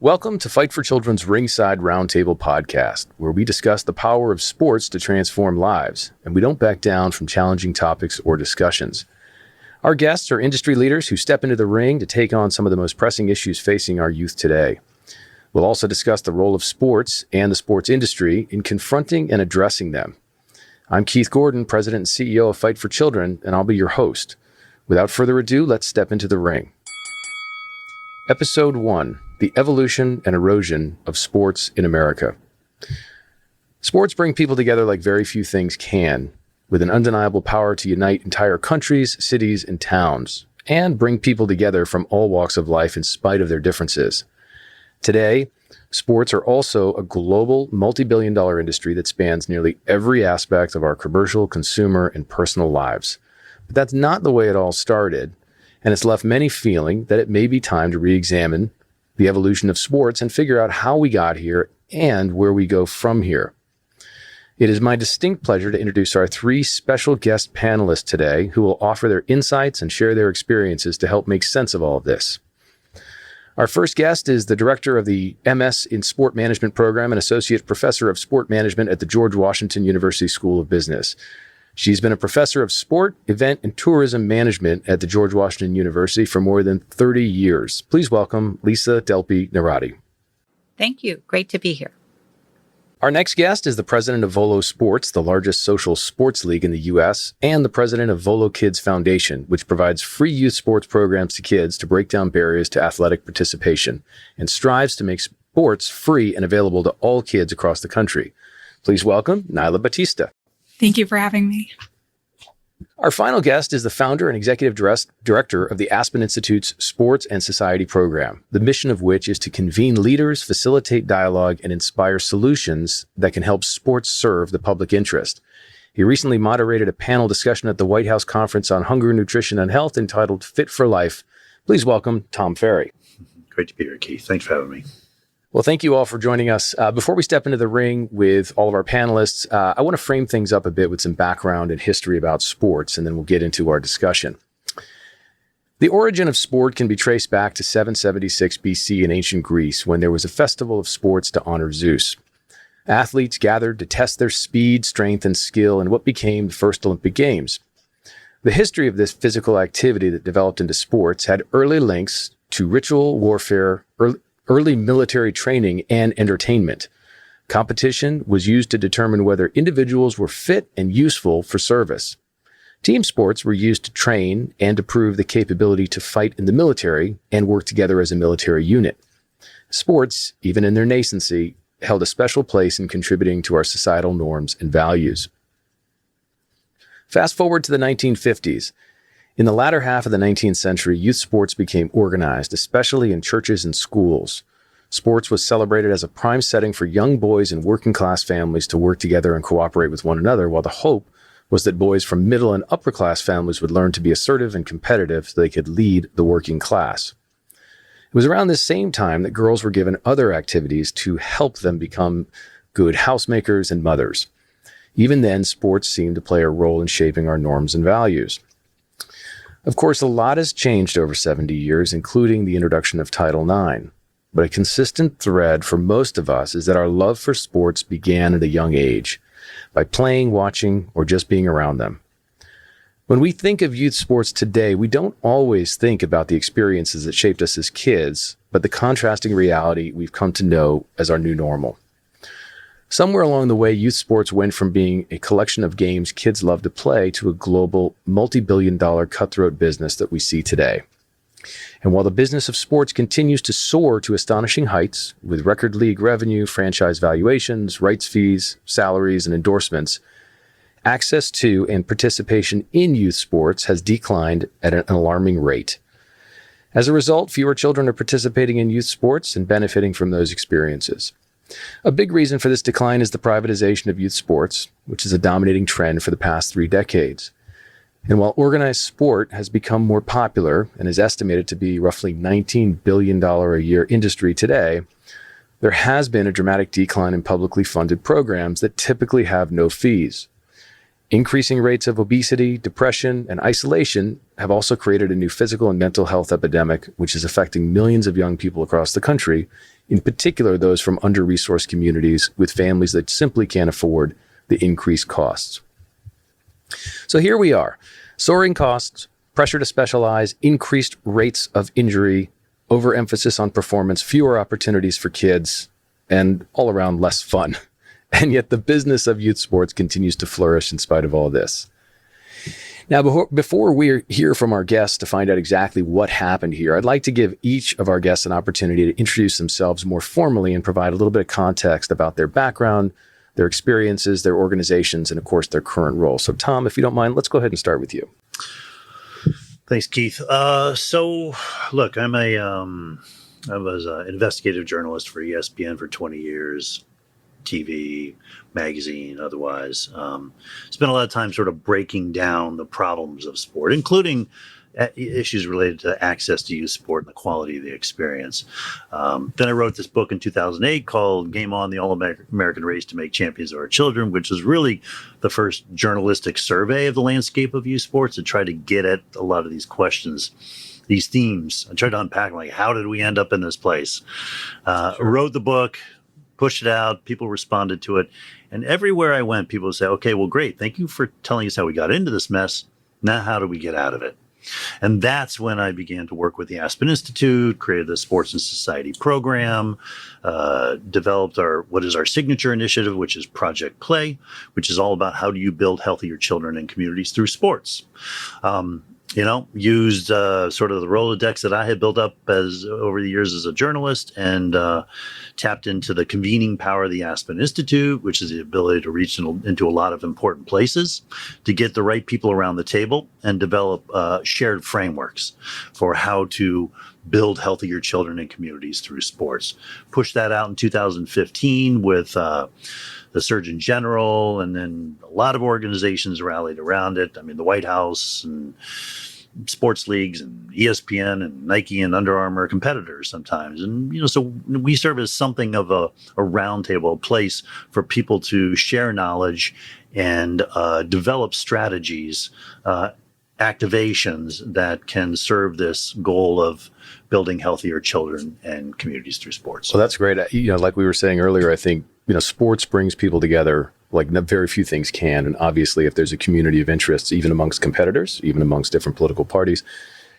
Welcome to Fight for Children's Ringside Roundtable podcast, where we discuss the power of sports to transform lives, and we don't back down from challenging topics or discussions. Our guests are industry leaders who step into the ring to take on some of the most pressing issues facing our youth today. We'll also discuss the role of sports and the sports industry in confronting and addressing them. I'm Keith Gordon, President and CEO of Fight for Children, and I'll be your host. Without further ado, let's step into the ring. Episode 1, The Evolution and Erosion of Sports in America. Sports bring people together like very few things can, with an undeniable power to unite entire countries, cities, and towns, and bring people together from all walks of life in spite of their differences. Today, sports are also a global, multi-billion-dollar industry that spans nearly every aspect of our commercial, consumer, and personal lives. But that's not the way it all started, and it's left many feeling that it may be time to re-examine the evolution of sports and figure out how we got here and where we go from here. It is my distinct pleasure to introduce our three special guest panelists today who will offer their insights and share their experiences to help make sense of all of this. Our first guest is the director of the MS in Sport Management program and associate professor of sport management at the George Washington University School of Business. She's been a professor of sport, event, and tourism management at the George Washington University for more than 30 years. Please welcome Lisa Delpy-Narati. Thank you. Great to be here. Our next guest is the president of Volo Sports, the largest social sports league in the U.S., and the president of Volo Kids Foundation, which provides free youth sports programs to kids to break down barriers to athletic participation and strives to make sports free and available to all kids across the country. Please welcome Nyla Batista. Thank you for having me. Our final guest is the founder and executive director of the Aspen Institute's Sports and Society program, the mission of which is to convene leaders, facilitate dialogue, and inspire solutions that can help sports serve the public interest. He recently moderated a panel discussion at the White House Conference on Hunger, Nutrition, and Health entitled Fit for Life. Please welcome Tom Ferry. Great to be here, Keith. Thanks for having me. Well, thank you all for joining us. Before we step into the ring with all of our panelists, I want to frame things up a bit with some background and history about sports, and then we'll get into our discussion. The origin of sport can be traced back to 776 BC in ancient Greece, when there was a festival of sports to honor Zeus. Athletes gathered to test their speed, strength, and skill in what became the first Olympic Games. The history of this physical activity that developed into sports had early links to ritual warfare, early military training, and entertainment. Competition was used to determine whether individuals were fit and useful for service. Team sports were used to train and to prove the capability to fight in the military and work together as a military unit. Sports, even in their nascency, held a special place in contributing to our societal norms and values. Fast forward to the 1950s. In the latter half of the 19th century, youth sports became organized, especially in churches and schools. Sports was celebrated as a prime setting for young boys and working-class families to work together and cooperate with one another, while the hope was that boys from middle and upper-class families would learn to be assertive and competitive so they could lead the working class. It was around this same time that girls were given other activities to help them become good housemakers and mothers. Even then, sports seemed to play a role in shaping our norms and values. Of course, a lot has changed over 70 years, including the introduction of Title IX. But a consistent thread for most of us is that our love for sports began at a young age, by playing, watching, or just being around them. When we think of youth sports today, we don't always think about the experiences that shaped us as kids, but the contrasting reality we've come to know as our new normal. Somewhere along the way, youth sports went from being a collection of games kids love to play to a global, multi-billion-dollar cutthroat business that we see today. And while the business of sports continues to soar to astonishing heights, with record league revenue, franchise valuations, rights fees, salaries, and endorsements, access to and participation in youth sports has declined at an alarming rate. As a result, fewer children are participating in youth sports and benefiting from those experiences. A big reason for this decline is the privatization of youth sports, which is a dominating trend for the past 3 decades. And while organized sport has become more popular and is estimated to be roughly $19 billion a year industry today, there has been a dramatic decline in publicly funded programs that typically have no fees. Increasing rates of obesity, depression, and isolation have also created a new physical and mental health epidemic, which is affecting millions of young people across the country, in particular those from under-resourced communities with families that simply can't afford the increased costs. So here we are, soaring costs, pressure to specialize, increased rates of injury, overemphasis on performance, fewer opportunities for kids, and all around less fun. And yet the business of youth sports continues to flourish in spite of all this. Now, before we hear from our guests to find out exactly what happened here, I'd like to give each of our guests an opportunity to introduce themselves more formally and provide a little bit of context about their background, their experiences, their organizations, and of course, their current role. So Tom, if you don't mind, let's go ahead and start with you. Thanks, Keith. So, look, I was an investigative journalist for ESPN for 20 years, TV, magazine, otherwise. Spent a lot of time sort of breaking down the problems of sport, including issues related to access to youth sport and the quality of the experience. Then I wrote this book in 2008 called Game On, the All-American Race to Make Champions of Our Children, which was really the first journalistic survey of the landscape of youth sports to try to get at a lot of these questions, these themes. I tried to unpack, like, how did we end up in this place? Wrote the book, pushed it out, people responded to it. And everywhere I went, people would say, okay, well, great. Thank you for telling us how we got into this mess. Now, how do we get out of it? And that's when I began to work with the Aspen Institute, created the Sports and Society program, developed what is our signature initiative, which is Project Play, which is all about how do you build healthier children and communities through sports. Used sort of the Rolodex that I had built up over the years as a journalist, and tapped into the convening power of the Aspen Institute, which is the ability to reach into a lot of important places, to get the right people around the table and develop shared frameworks for how to build healthier children and communities through sports. Pushed that out in 2015 with the Surgeon General, and then a lot of organizations rallied around it. I mean, the White House and sports leagues and ESPN and Nike and Under Armour competitors sometimes. And, so we serve as something of a roundtable, a place for people to share knowledge and develop strategies, activations that can serve this goal of building healthier children and communities through sports. Well, that's great. Like we were saying earlier, I think, sports brings people together like very few things can. And obviously, if there's a community of interests, even amongst competitors, even amongst different political parties,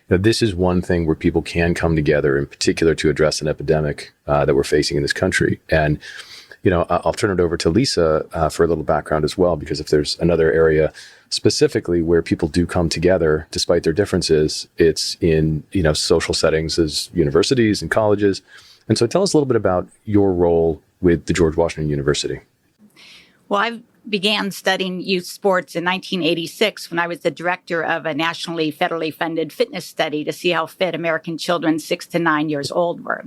this is one thing where people can come together, in particular to address an epidemic that we're facing in this country. And, I'll turn it over to Lisa for a little background as well, because if there's another area specifically where people do come together despite their differences, it's in, social settings as universities and colleges. And so tell us a little bit about your role with the George Washington University. Well, I began studying youth sports in 1986 when I was the director of a nationally federally funded fitness study to see how fit American children 6 to 9 years old were.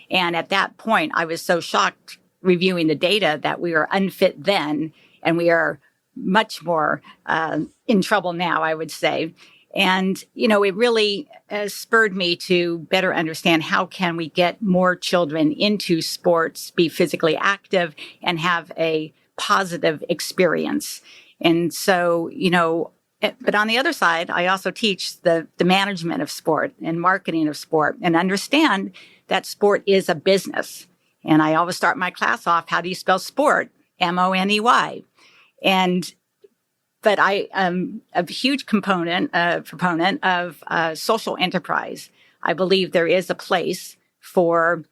And at that point, I was so shocked reviewing the data that we were unfit then, and we are much more in trouble now, I would say. And, it really spurred me to better understand how can we get more children into sports, be physically active, and have a positive experience. And so, but on the other side, I also teach the management of sport and marketing of sport, and understand that sport is a business. And I always start my class off, how do you spell sport? M-O-N-E-Y. But I am a huge proponent of social enterprise. I believe there is a place for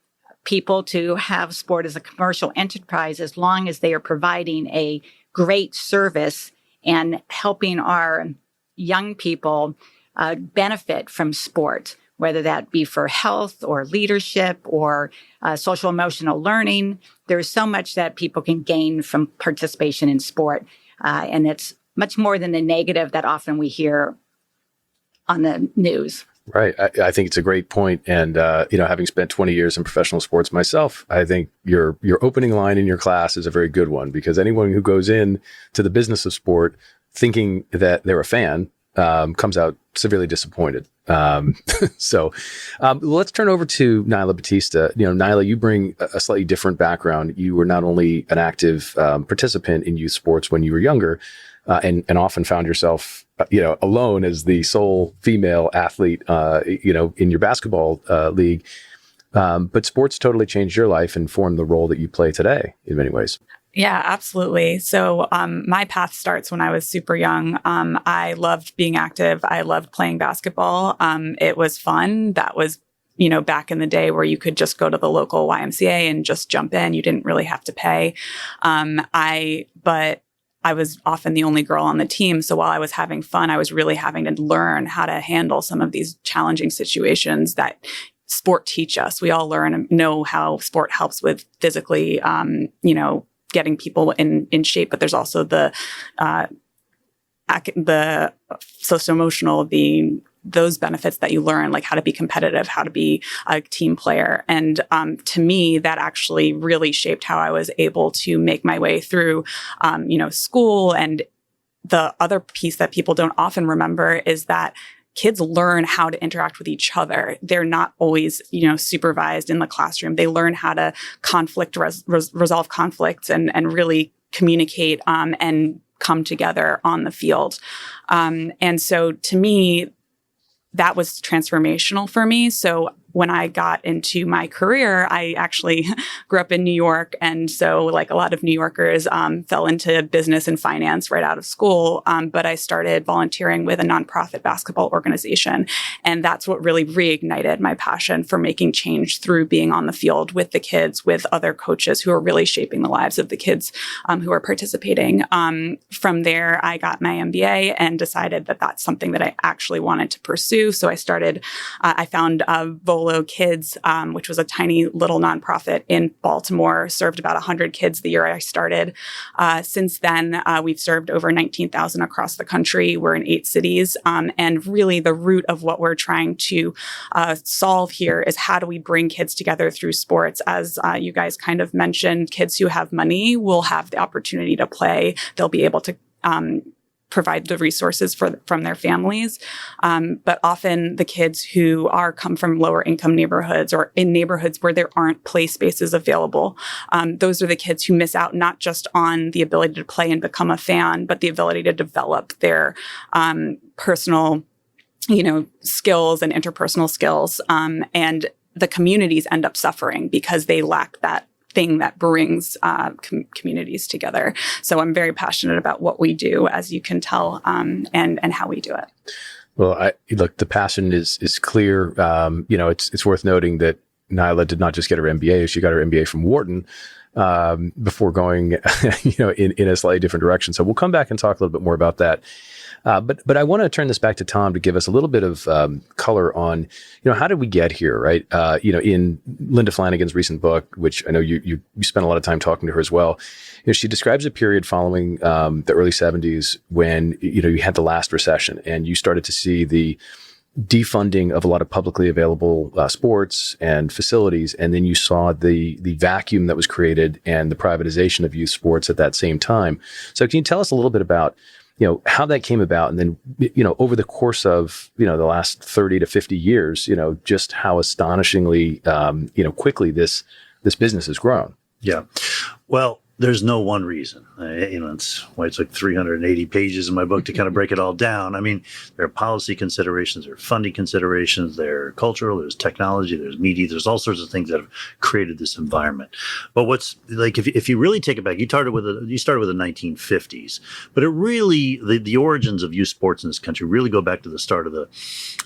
people to have sport as a commercial enterprise as long as they are providing a great service and helping our young people benefit from sport, whether that be for health or leadership or social emotional learning. There's so much that people can gain from participation in sport. And it's much more than the negative that often we hear on the news. Right. I think it's a great point. And, having spent 20 years in professional sports myself, I think your opening line in your class is a very good one, because anyone who goes in to the business of sport thinking that they're a fan comes out severely disappointed. So let's turn over to Nyla Batista. Nyla, you bring a slightly different background. You were not only an active participant in youth sports when you were younger, and often found yourself, alone as the sole female athlete, in your basketball league. But sports totally changed your life and formed the role that you play today in many ways. Yeah, absolutely. So my path starts when I was super young. I loved being active. I loved playing basketball. It was fun. That was, back in the day where you could just go to the local YMCA and just jump in. You didn't really have to pay. But I was often the only girl on the team. So while I was having fun, I was really having to learn how to handle some of these challenging situations that sport teach us. We all learn and know how sport helps with physically, getting people in shape, but there's also the socio-emotional, those benefits that you learn, like how to be competitive, how to be a team player. And to me, that actually really shaped how I was able to make my way through, school. And the other piece that people don't often remember is that kids learn how to interact with each other. They're not always, supervised in the classroom. They learn how to resolve conflicts and really communicate and come together on the field. And so to me, that was transformational for me. So when I got into my career, I actually grew up in New York. And so like a lot of New Yorkers fell into business and finance right out of school. But I started volunteering with a nonprofit basketball organization. And that's what really reignited my passion for making change through being on the field with the kids, with other coaches who are really shaping the lives of the kids who are participating. From there, I got my MBA and decided that that's something that I actually wanted to pursue. So I found Volo Kids, which was a tiny little nonprofit in Baltimore, served about 100 kids the year I started. Since then, we've served over 19,000 across the country. We're in 8 cities. And really the root of what we're trying to solve here is how do we bring kids together through sports? As you guys kind of mentioned, kids who have money will have the opportunity to play. They'll be able to provide the resources from their families. But often the kids who come from lower income neighborhoods or in neighborhoods where there aren't play spaces available, those are the kids who miss out not just on the ability to play and become a fan, but the ability to develop their personal, skills and interpersonal skills. And the communities end up suffering because they lack that thing that brings communities together. So I'm very passionate about what we do, as you can tell, and how we do it. Well, look, the passion is clear. It's worth noting that Nyla did not just get her MBA; she got her MBA from Wharton before going, in a slightly different direction. So we'll come back and talk a little bit more about that. But I want to turn this back to Tom to give us a little bit of color on, how did we get here, right? In Linda Flanagan's recent book, which I know you spent a lot of time talking to her as well, she describes a period following the early 70s when, you had the last recession and you started to see the defunding of a lot of publicly available sports and facilities. And then you saw the vacuum that was created and the privatization of youth sports at that same time. So can you tell us a little bit about how that came about, and then, over the course of, the last 30 to 50 years, just how astonishingly, quickly this business has grown. Yeah. Well, there's no one reason. It's why it took 380 pages in my book to kind of break it all down. I mean, there are policy considerations, there are funding considerations, there are cultural, there's technology, there's media, there's all sorts of things that have created this environment. But what's like, if you really take it back, you started with the 1950s, but it really, the origins of youth sports in this country really go back to the start of the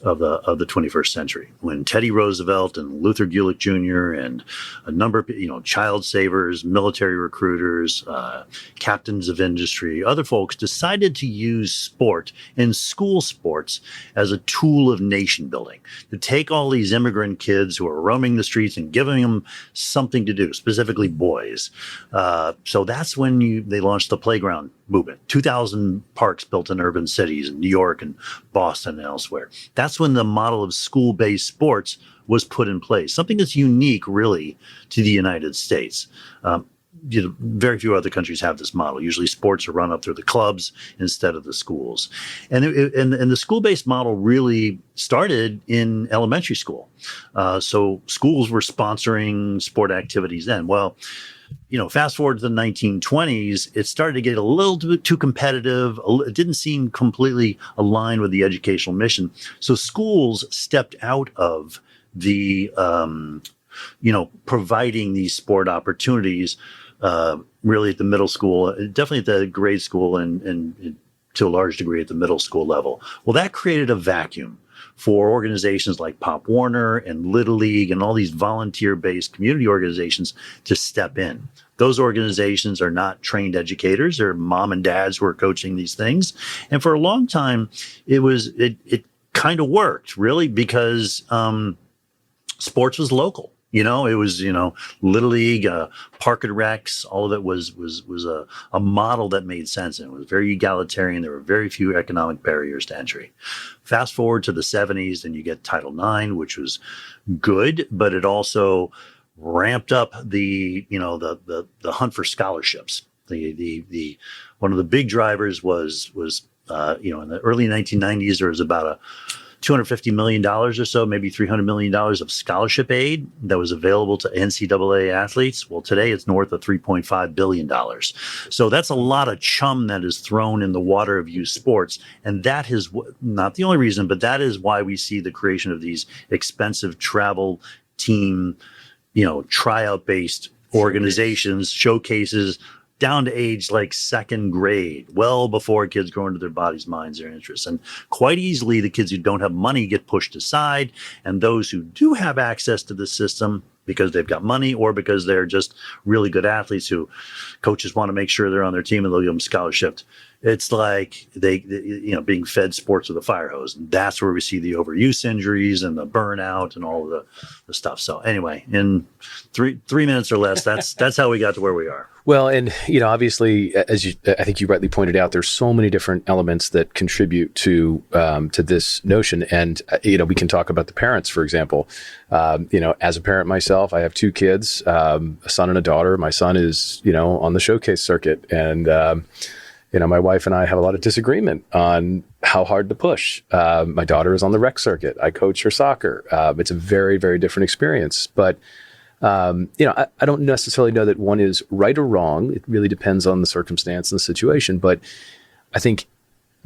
21st century, when Teddy Roosevelt and Luther Gulick Jr. and a number of child savers, military recruiters, captains of industry, other folks decided to use sport and school sports as a tool of nation building, to take all these immigrant kids who are roaming the streets and giving them something to do, specifically boys. So that's when they launched the playground movement. 2,000 parks built in urban cities in New York and Boston and elsewhere. That's when the model of school-based sports was put in place, something that's unique really to the United States. Very few other countries have this model. Usually sports are run up through the clubs instead of the schools. And the school-based model really started in elementary school. So schools were sponsoring sport activities then. Well, fast forward to the 1920s, it started to get a little bit too competitive. It didn't seem completely aligned with the educational mission. So schools stepped out of the providing these sport opportunities, really at the middle school, definitely at the grade school and to a large degree at the middle school level. Well, that created a vacuum for organizations like Pop Warner and Little League and all these volunteer-based community organizations to step in. Those organizations are not trained educators. They're mom and dads who are coaching these things. And for a long time, it kind of worked, really, because sports was local. It was, Little League, Park and Recs, all of it was a model that made sense. And it was very egalitarian. There were very few economic barriers to entry. Fast forward to the 70s, and you get Title IX, which was good, but it also ramped up the hunt for scholarships. The one of the big drivers was in the early 1990s, there was about $250 million or so, maybe $300 million of scholarship aid that was available to NCAA athletes. Well, today it's north of $3.5 billion. So that's a lot of chum that is thrown in the water of youth sports. And that is not the only reason, but that is why we see the creation of these expensive travel team, tryout-based organizations, showcases, down to age like second grade, well before kids grow into their bodies, minds, their interests. And quite easily, the kids who don't have money get pushed aside. And those who do have access to the system, because they've got money or because they're just really good athletes who coaches want to make sure they're on their team and they'll give them scholarships. It's like they being fed sports with a fire hose. And that's where we see the overuse injuries and the burnout and all of the stuff. So anyway, in three minutes or less, that's how we got to where we are. Well, and obviously, I think you rightly pointed out, there's so many different elements that contribute to this notion. And we can talk about the parents, for example. As a parent myself, I have two kids, a son and a daughter. My son is on the showcase circuit, and my wife and I have a lot of disagreement on how hard to push. My daughter is on the rec circuit. I coach her soccer. It's a very, very different experience, but. I don't necessarily know that one is right or wrong. It really depends on the circumstance and the situation. But I think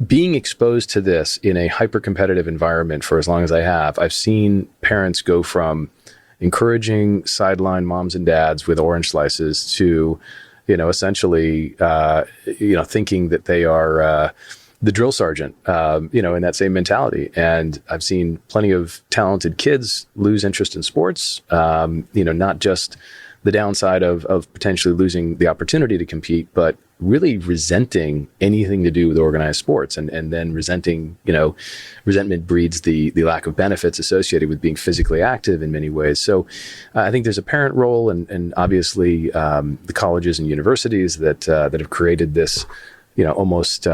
being exposed to this in a hyper-competitive environment for as long as I have, I've seen parents go from encouraging sideline moms and dads with orange slices to, essentially, thinking that they are the drill sergeant, in that same mentality. And I've seen plenty of talented kids lose interest in sports, not just the downside of potentially losing the opportunity to compete, but really resenting anything to do with organized sports. And then resentment breeds the lack of benefits associated with being physically active in many ways. So I think there's a parent role and obviously the colleges and universities that have created this, almost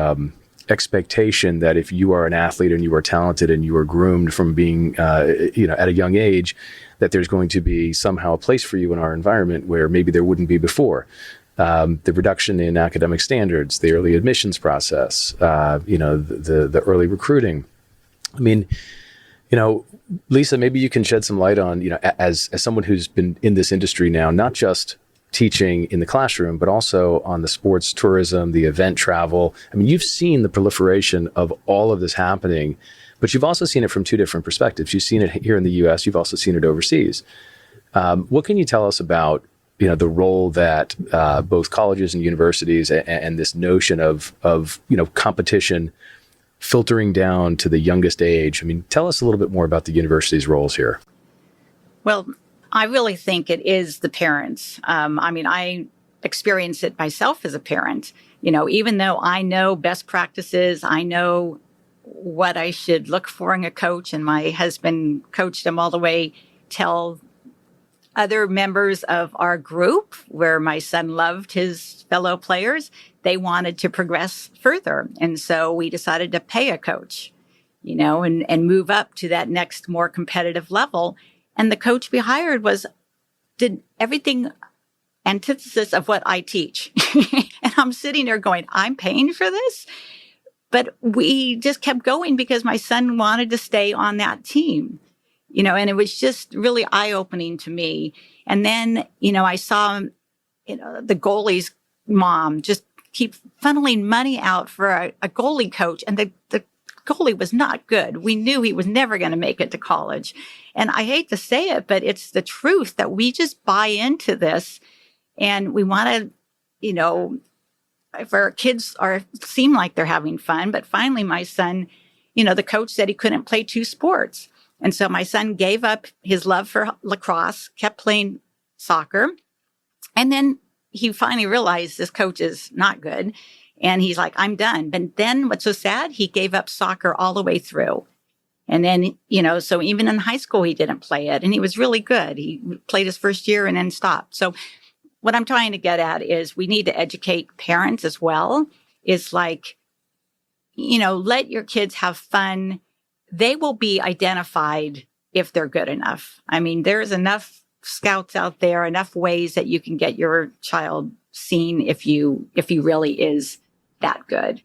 expectation that if you are an athlete and you are talented and you are groomed from being, at a young age, that there's going to be somehow a place for you in our environment where maybe there wouldn't be before. The reduction in academic standards, the early admissions process, the early recruiting. I mean, Lisa, maybe you can shed some light on, as someone who's been in this industry now, not just teaching in the classroom, but also on the sports tourism, the event travel. I mean, you've seen the proliferation of all of this happening, but you've also seen it from two different perspectives. You've seen it here in the US, you've also seen it overseas. What can you tell us about, the role that both colleges and universities and this notion of competition filtering down to the youngest age? I mean, tell us a little bit more about the university's roles here. Well, I really think it is the parents. I experience it myself as a parent. Even though I know best practices, I know what I should look for in a coach, and my husband coached him all the way, tell other members of our group where my son loved his fellow players, they wanted to progress further. And so we decided to pay a coach, and move up to that next more competitive level. And the coach we hired did everything antithesis of what I teach. And I'm sitting there going, I'm paying for this? But we just kept going because my son wanted to stay on that team, and it was just really eye-opening to me. And then, I saw, the goalie's mom just keep funneling money out for a goalie coach. And the goalie was not good. We knew he was never going to make it to college. And I hate to say it, but it's the truth that we just buy into this and we want to, if our kids seem like they're having fun. But finally, my son, the coach said he couldn't play two sports. And so my son gave up his love for lacrosse, kept playing soccer. And then he finally realized this coach is not good. And he's like, I'm done. But then what's so sad, he gave up soccer all the way through. And then, so even in high school, he didn't play it. And he was really good. He played his first year and then stopped. So what I'm trying to get at is we need to educate parents as well. It's like, let your kids have fun. They will be identified if they're good enough. I mean, there's enough scouts out there, enough ways that you can get your child seen if you really is that good.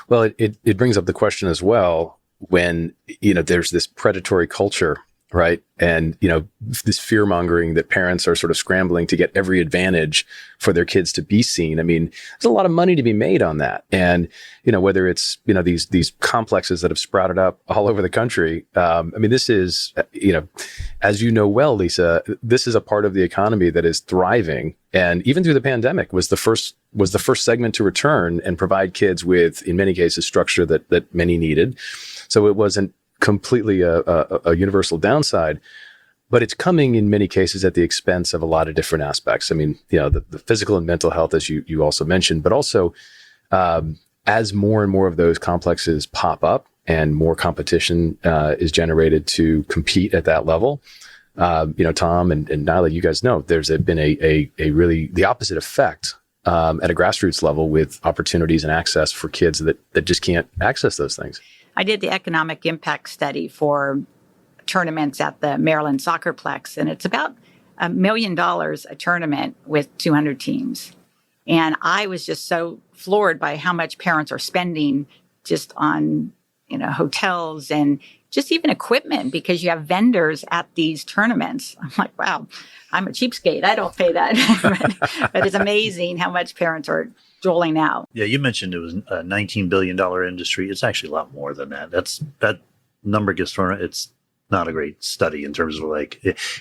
Well, it brings up the question as well when, there's this predatory culture, right? And, this fear mongering that parents are sort of scrambling to get every advantage for their kids to be seen. I mean, there's a lot of money to be made on that. And, whether it's, these complexes that have sprouted up all over the country. This is, as you know well, Lisa, this is a part of the economy that is thriving. And even through the pandemic was the first segment to return and provide kids with, in many cases, structure that many needed. So it wasn't completely a universal downside, but it's coming in many cases at the expense of a lot of different aspects. I mean, the physical and mental health, as you also mentioned, but also as more and more of those complexes pop up and more competition is generated to compete at that level. Tom and Nyla, you guys know there's been a really the opposite effect at a grassroots level with opportunities and access for kids that just can't access those things. I did the economic impact study for tournaments at the Maryland Soccerplex, and it's about $1 million a tournament with 200 teams. And I was just so floored by how much parents are spending just on, hotels and just even equipment, because you have vendors at these tournaments. I'm like, wow, I'm a cheapskate. I don't pay that. But it's amazing how much parents are doling out. Yeah, you mentioned it was a $19 billion industry. It's actually a lot more than that. That number gets thrown out. It's not a great study in terms of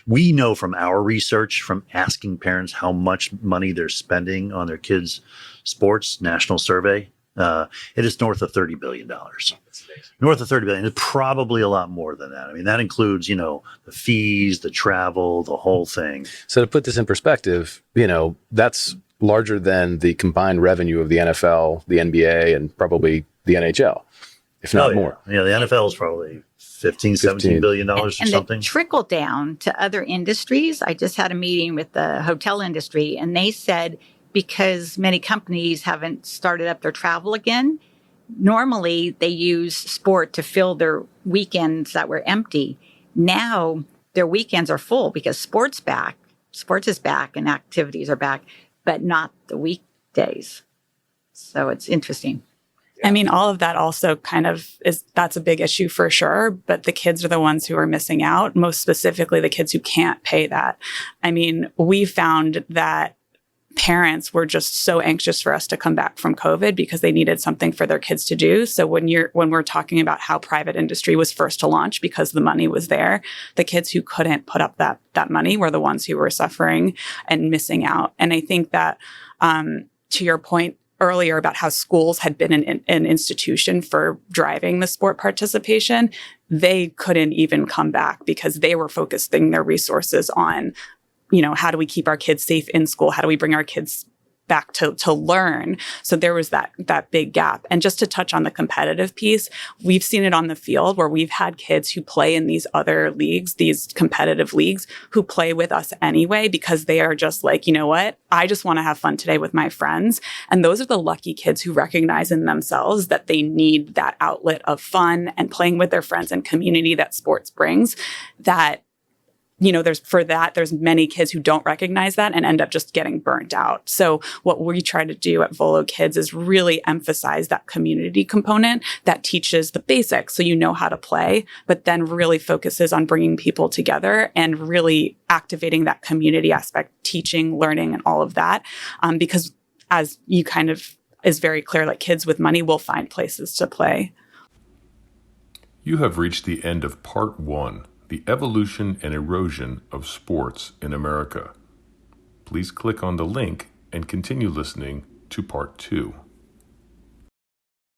we know from our research, from asking parents how much money they're spending on their kids' sports, national survey, it is north of $30 billion. North of $30 billion. It's probably a lot more than that. I mean, that includes, the fees, the travel, the whole thing. So to put this in perspective, that's larger than the combined revenue of the NFL, the NBA, and probably the NHL, if not more. Yeah, the NFL is probably $17 billion or something. And the trickle down to other industries. I just had a meeting with the hotel industry, and they said because many companies haven't started up their travel again, normally they use sport to fill their weekends that were empty. Now their weekends are full because sports is back and activities are back, but not the weekdays. So it's interesting. I mean, all of that also that's a big issue for sure, but the kids are the ones who are missing out, most specifically the kids who can't pay that. I mean, we found that parents were just so anxious for us to come back from COVID because they needed something for their kids to do. So when we're talking about how private industry was first to launch because the money was there, the kids who couldn't put up that money were the ones who were suffering and missing out. And I think that to your point earlier about how schools had been an institution for driving the sport participation, they couldn't even come back because they were focusing their resources on how do we keep our kids safe in school? How do we bring our kids back to learn? So there was that big gap. And just to touch on the competitive piece, we've seen it on the field where we've had kids who play in these other leagues, these competitive leagues, who play with us anyway because they are just like, you know what? I just want to have fun today with my friends. And those are the lucky kids who recognize in themselves that they need that outlet of fun and playing with their friends and community that sports brings. That there's many kids who don't recognize that and end up just getting burnt out. So what we try to do at Volo Kids is really emphasize that community component that teaches the basics so you know how to play, but then really focuses on bringing people together and really activating that community aspect, teaching, learning, and all of that. Because as you is very clear, like kids with money will find places to play. You have reached the end of Part 1, The Evolution and Erosion of Sports in America. Please click on the link and continue listening to Part 2.